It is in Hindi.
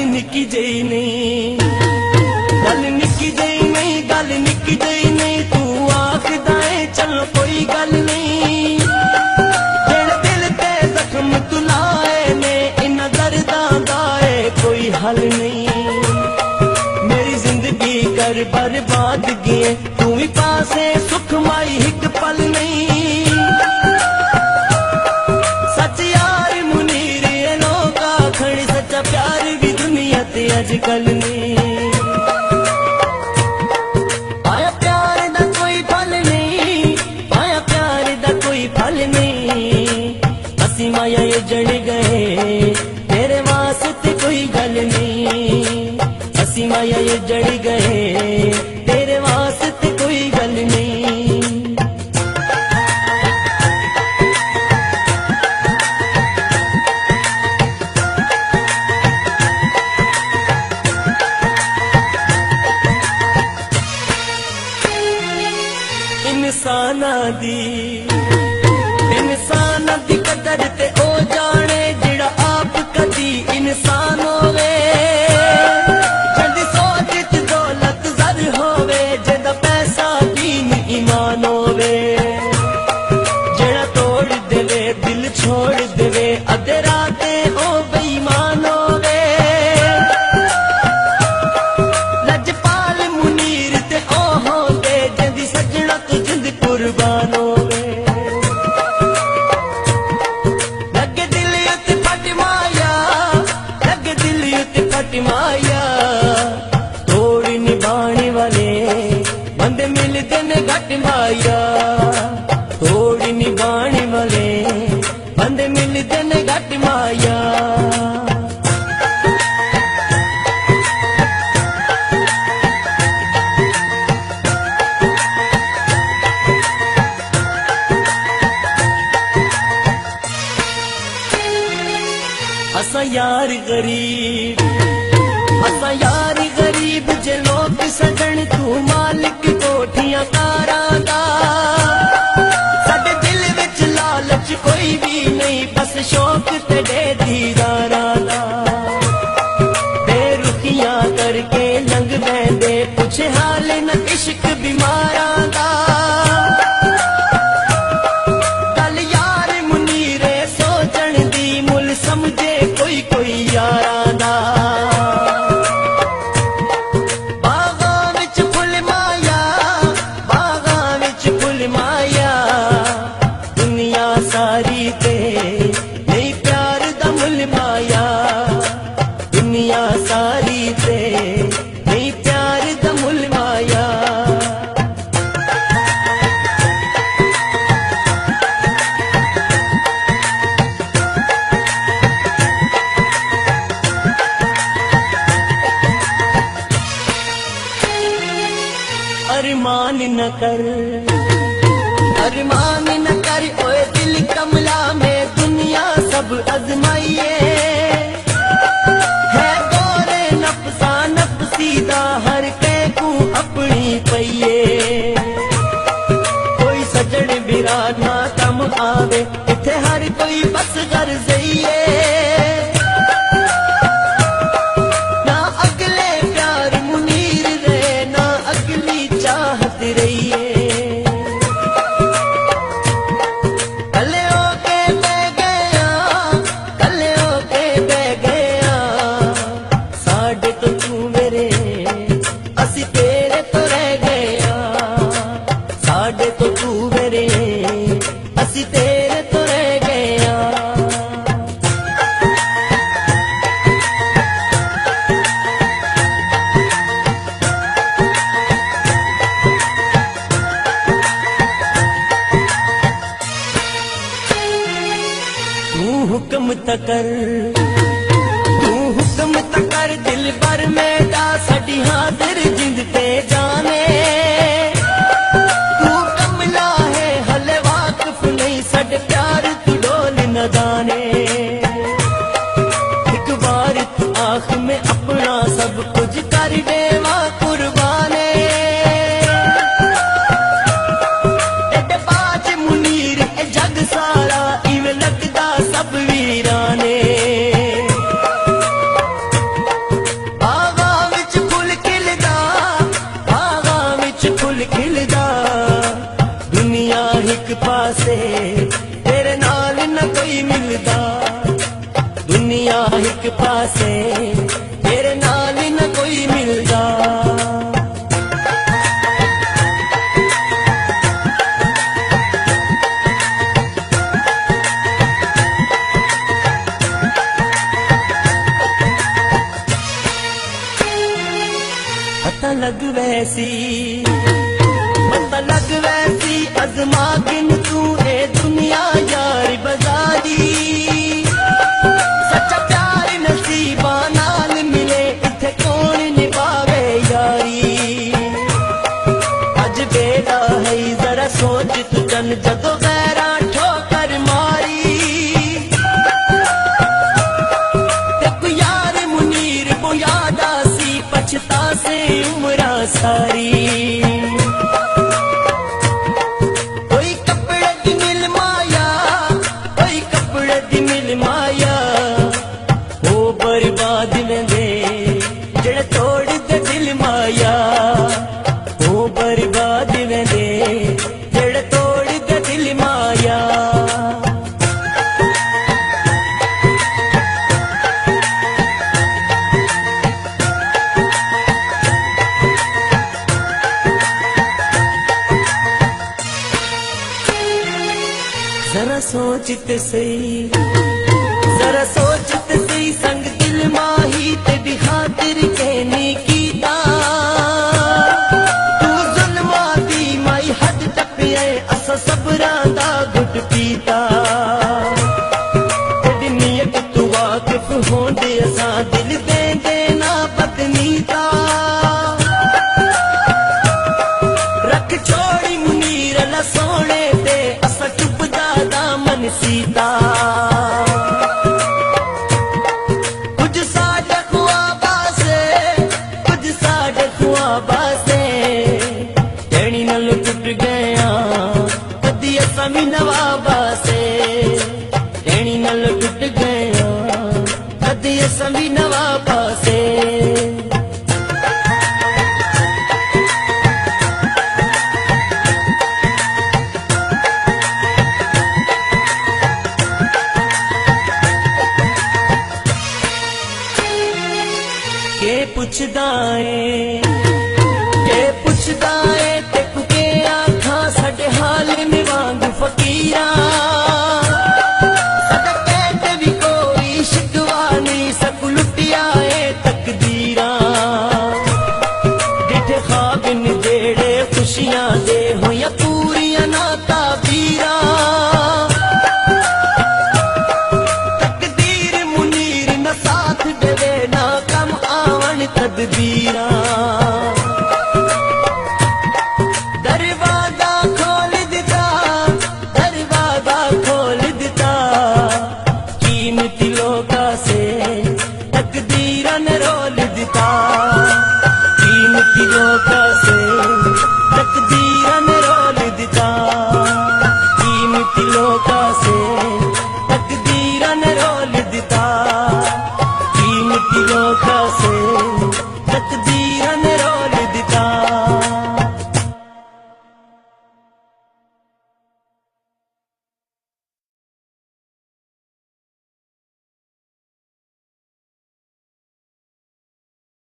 निकी जई नहीं, गल निकी जई नहीं, गल निकी जई नहीं, तू आखदा है चलो कोई गल नहीं। जेड़े दिल ते जख्म तू लाए ने इन्हां दर्दां दा कोई हल नहीं। मेरी जिंदगी कर बर्बाद गए तू भी पासे सुख माई एक पल नहीं। सच यार मुनीर ये लोग आखण सच्चा प्यार भी दुनिया ते अजकल नहीं। पाया प्यार दा कोई फल नहीं, पाया प्यार दा कोई फल नहीं। असी माया ये जड़ गए तेरे वास्ते कोई गल नहीं। असी माया ये जड़ गए तेरे वास्ते कोई गल नहीं। इंसाना दी कदर ते ओ जाने जिड़ा आप कदी इंसान होवे। जल्दी सोच च दौलत जर होवे, जेदा पैसा दीन ईमान होवे। जेड़ा तोड़ देवे दिल छोड़ देवे अधे राते ओ बेईमान होवे। लजपाल मुनीर ते ओ होंदे जिंदी सजना तू जिंद कुर्बान होवे। लगे दिल उत्ते फट माया, लगे दिल उत्ते फट माया। तोड़ निभाने वाले बंदे मिलते ने घट माया। तोड़ निभाने वाले बंदे मिलते ने घट माया। असा यार गरीब, असा यार गरीब जे लोग सजन तू मालिक कोठियां कारां दा। साडे दिल विच लालच कोई भी नहीं, बस शौक तेरे दीदारां दा। बेरुखियां करके लंघ बैठे पुछे हाल न इश्क बीमारां दा। गल यार मुनीरे सोचण दी मुल समझे कोई कोई यारां दा। बागां विच फुल माया, बागां विच फुल माया। दुनिया सारी ते नहीं प्यार दा मुल माया। दुनिया सारी ते नहीं प्यार दा मुल माया। अरमान न कर, अरमान न कर ओए दिल कमला में दुनिया सब अजमाइए। है गोरे नफसा नफसीदा हर के को अपनी पइए। कोई सजन बिरा ना कम आवे इथे हर कोई बस घर जाइए। ना अगले प्यार मुनीर रहे ना अगली चाहत रहिए। कले होके बह गया, कले होके बह गया। साडे तो तू मेरे असी तेरे तो रह गया। साडे तो तू मेरे असी तेरे तो रह गया। तू हुक्म तकर, तू हुक्म तकर दिल भर में दा साडी हाजिर जिंद ते जाने। तू कमला है हले वाकिफ नहीं साडे प्यार तू डोल न दाने। एक बार तू आँख में अपना सब कुछ कर देवा कुर्बाने। एडे बाज मुनीर ए जग सारा इवें लगदा सब वीराने। लग वैसी पता लग वैसी अजमा किन तू ए दुनिया यार बजारी सच्चा प्यार नसीबा नाल मिले इथे कौन निभावे यारी अज बेड़ा है जरा सोच तू चल जदों गैरा ठोकर मारी देखो यार मुनीर वो यादा सी पछता से उम्रा सारी कोई कपड़े दी मिल माया कोई कपड़े दी मिल माया वो बर्बाद न दे जड़े तोड़ दे दिल माया वो बर्बाद न दे जड़े तोड़ दे दिल माया जरा सोचते सही जरा सोचते सही संग दिल माही तेरी खातिर कहने कीता तू जुल्मा दी माई हद टपिए असा सबरा दा गुट पीता तेरी नीयत तू वाकिफ होंदे असा दिल दे देना बदनीता रख छोड़ी मुनीर ला सोने ते असा चुपदा दामन सीता कुछ साढ़े ख्वाबा से टहनी नल टुट गया कदी असा भी नवाबा से टहनी नल टुट गया कदी असा भी नवाबा से के पुछदा ए तेकू के आखा साडे हाल में वांग फकीरा साडा कहते भी कोई शिकवा नहीं सकू लुटिया ए तकदीरा डिठे ख्वाब न जेड़े खुशियां दे हो या पूरियां ना ताबीरा तकदीर मुनीर न साथ देवे ना कम आवन तदबीरा दरवाजा खोल दिता कीमती लोका से तकदीरा ने रोल दिता